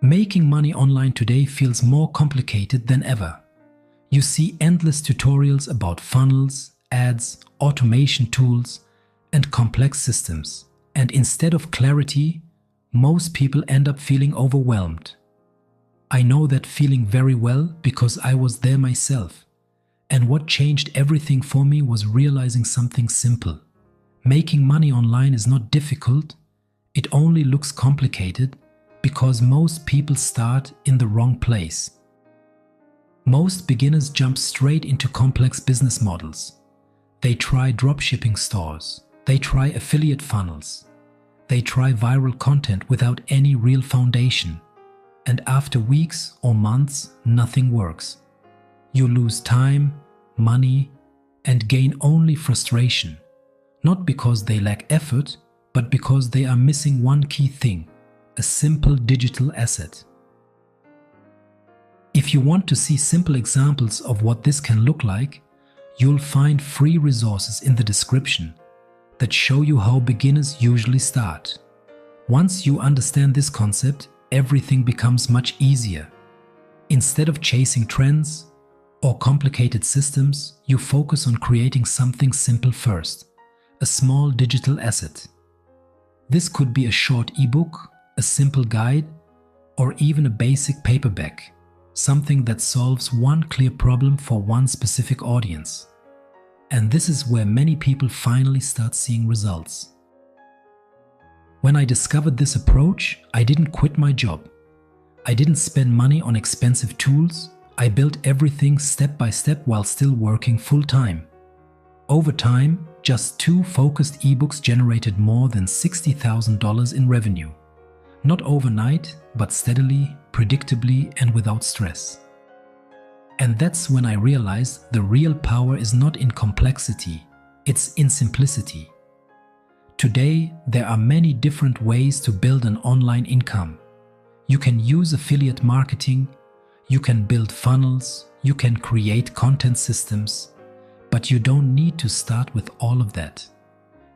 Making money online today feels more complicated than ever. You see endless tutorials about funnels, ads, automation tools, and complex systems. And instead of clarity, most people end up feeling overwhelmed. I know that feeling very well because I was there myself. And what changed everything for me was realizing something simple. Making money online is not difficult, it only looks complicated because most people start in the wrong place. Most beginners jump straight into complex business models. They try dropshipping stores, they try affiliate funnels, they try viral content without any real foundation. And after weeks or months, nothing works. You lose time, money, and gain only frustration. Not because they lack effort, but because they are missing one key thing: a simple digital asset. If you want to see simple examples of what this can look like, you'll find free resources in the description that show you how beginners usually start. Once you understand this concept, everything becomes much easier. Instead of chasing trends or complicated systems, you focus on creating something simple first, a small digital asset. This could be a short ebook, a simple guide, or even a basic paperback, something that solves one clear problem for one specific audience. And this is where many people finally start seeing results. When I discovered this approach, I didn't quit my job. I didn't spend money on expensive tools. I built everything step by step while still working full-time. Over time, just 2 focused ebooks generated more than $60,000 in revenue. Not overnight, but steadily, predictably, and without stress. And that's when I realized the real power is not in complexity, it's in simplicity. Today, there are many different ways to build an online income. You can use affiliate marketing, you can build funnels, you can create content systems, but you don't need to start with all of that.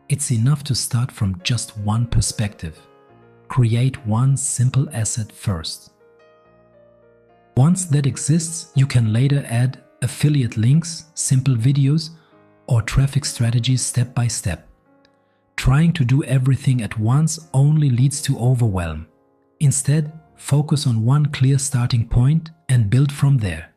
It's enough to start from just one perspective. Create one simple asset first. Once that exists, you can later add affiliate links, simple videos, or traffic strategies step by step. Trying to do everything at once only leads to overwhelm. Instead, focus on one clear starting point and build from there.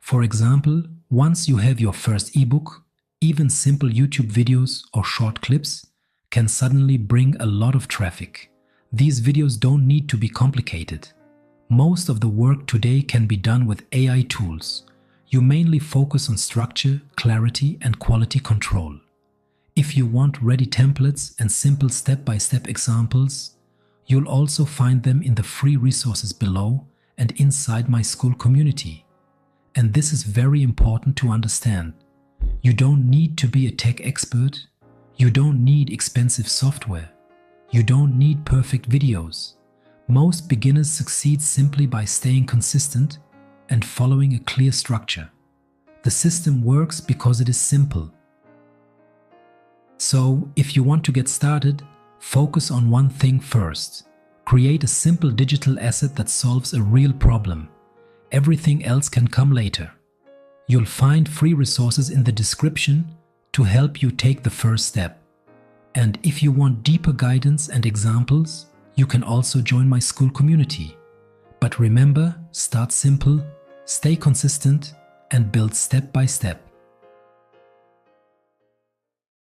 For example, once you have your first ebook, even simple YouTube videos or short clips can suddenly bring a lot of traffic. These videos don't need to be complicated. Most of the work today can be done with AI tools. You mainly focus on structure, clarity, and quality control. If you want ready templates and simple step-by-step examples, you'll also find them in the free resources below and inside my school community. And this is very important to understand. You don't need to be a tech expert. You don't need expensive software. You don't need perfect videos. Most beginners succeed simply by staying consistent and following a clear structure. The system works because it is simple. So, if you want to get started, focus on one thing first. Create a simple digital asset that solves a real problem. Everything else can come later. You'll find free resources in the description to help you take the first step. And if you want deeper guidance and examples, you can also join my school community. But remember, start simple, stay consistent, and build step by step.